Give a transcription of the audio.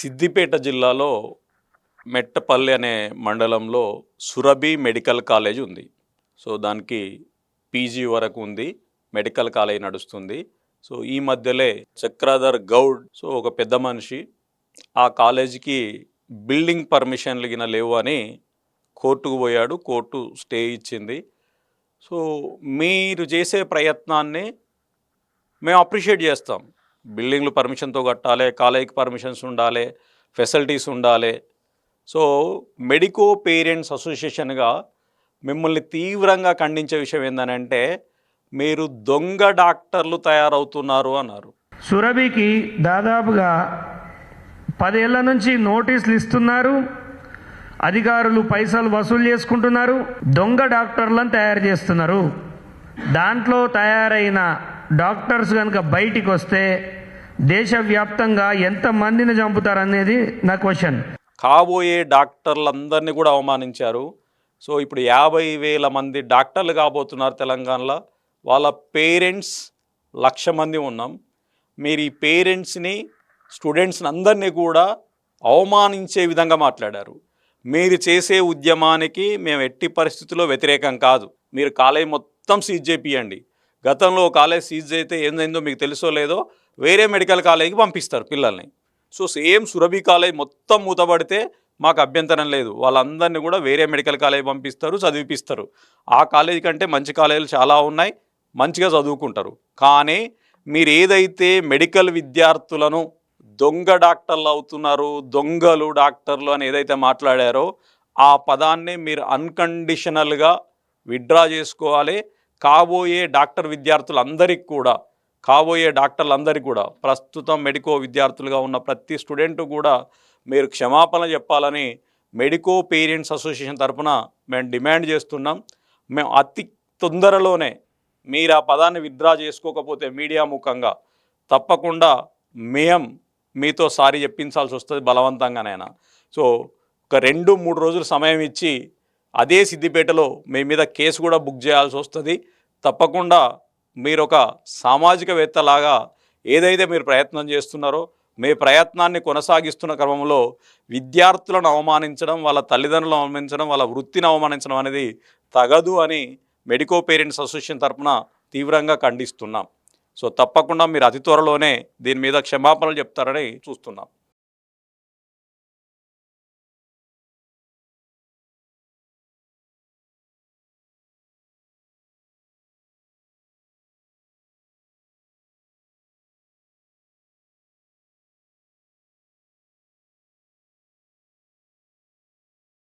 సిద్దిపేట జిల్లాలో మెట్టపల్లి అనే మండలంలో సురభి మెడికల్ కాలేజ్ ఉంది. సో దానికి పీజీ వరకు ఉంది, మెడికల్ కాలేజ్ నడుస్తుంది. సో ఈ మధ్యలే చక్రాధర్ గౌడ్ ఒక పెద్ద మనిషి ఆ కాలేజీకి బిల్డింగ్ పర్మిషన్లు గిన లేవు అని కోర్టుకు పోయాడు. కోర్టు స్టే ఇచ్చింది. సో మీరు చేసే ప్రయత్నాన్ని మేము అప్రిషియేట్ చేస్తాం. బిల్డింగ్లు పర్మిషన్తో కట్టాలి, కాలేజీకి పర్మిషన్స్ ఉండాలి, ఫెసిలిటీస్ ఉండాలి. సో మెడికో పేరెంట్స్ అసోసియేషన్గా మిమ్మల్ని తీవ్రంగా ఖండించే విషయం ఏంటంటే మీరు దొంగ డాక్టర్లు తయారవుతున్నారు అన్నారు. సురభికి దాదాపుగా 10 ఏళ్ల నుంచి నోటీసులు ఇస్తున్నారు. అధికారులు పైసలు వసూలు చేసుకుంటున్నారు, దొంగ డాక్టర్లను తయారు చేస్తున్నారు. దాంట్లో తయారైన డాక్టర్స్ కనుక బయటికి వస్తే దేశవ్యాప్తంగా ఎంతమందిని చంపుతారనేది నా క్వశ్చన్. కాబోయే డాక్టర్లందరినీ కూడా అవమానించారు. సో ఇప్పుడు 50,000 మంది డాక్టర్లు కాబోతున్నారు తెలంగాణలో. వాళ్ళ పేరెంట్స్ 1,00,000 మంది ఉన్నాం. మీరు ఈ పేరెంట్స్ని, స్టూడెంట్స్ని అందరినీ కూడా అవమానించే విధంగా మాట్లాడారు. మీరు చేసే ఉద్యమానికి మేము ఎట్టి పరిస్థితుల్లో వ్యతిరేకం కాదు. మీరు కాలేజ్ మొత్తం సీజ్ చేపియండి. గతంలో కాలేజ్ సీజ్ అయితే ఏందో మీకు తెలుసో లేదో వేరే మెడికల్ కాలేజీకి పంపిస్తారు పిల్లల్ని. సో సేమ్ సురభి కాలేజ్ మొత్తం మూతపడితే మాకు అభ్యంతరం లేదు. వాళ్ళందరినీ కూడా వేరే మెడికల్ కాలేజ్ పంపిస్తారు, చదివిపిస్తారు. ఆ కాలేజీ కంటే మంచి కాలేజీలు చాలా ఉన్నాయి, మంచిగా చదువుకుంటారు. కానీ మీరు ఏదైతే మెడికల్ విద్యార్థులను దొంగ డాక్టర్లు అవుతున్నారు, దొంగలు డాక్టర్లు అని ఏదైతే మాట్లాడారో ఆ పదాన్ని మీరు అన్కండిషనల్గా విత్డ్రా చేసుకోవాలి. కాబోయే డాక్టర్లందరికీ కూడా ప్రస్తుతం మెడికో విద్యార్థులుగా ఉన్న ప్రతి స్టూడెంట్ కూడా మీరు క్షమాపణ చెప్పాలని మెడికో పేరెంట్స్ అసోసియేషన్ తరఫున మేము డిమాండ్ చేస్తున్నాం. మేము అతి తొందరలోనే మీరు ఆ పదాన్ని విత్డ్రా చేసుకోకపోతే మీడియా ముఖంగా తప్పకుండా మేము మీతో సారీ చెప్పించాల్సి వస్తుంది బలవంతంగానైనా. సో ఒక 2-3 రోజులు సమయం ఇచ్చి అదే సిద్దిపేటలో మీ మీద కేసు కూడా బుక్ చేయాల్సి వస్తుంది. తప్పకుండా మీరు ఒక సామాజికవేత్తలాగా ఏదైతే మీరు ప్రయత్నం చేస్తున్నారో మీ ప్రయత్నాన్ని కొనసాగిస్తున్న క్రమంలో విద్యార్థులను అవమానించడం, వాళ్ళ తల్లిదండ్రులను అవమానించడం, వాళ్ళ వృత్తిని అవమానించడం అనేది తగదు అని మెడికో పేరెంట్స్ అసోసియేషన్ తరఫున తీవ్రంగా ఖండిస్తున్నాం. సో తప్పకుండా మీరు అతి త్వరలోనే దీని మీద క్షమాపణలు చెప్తారని చూస్తున్నాం.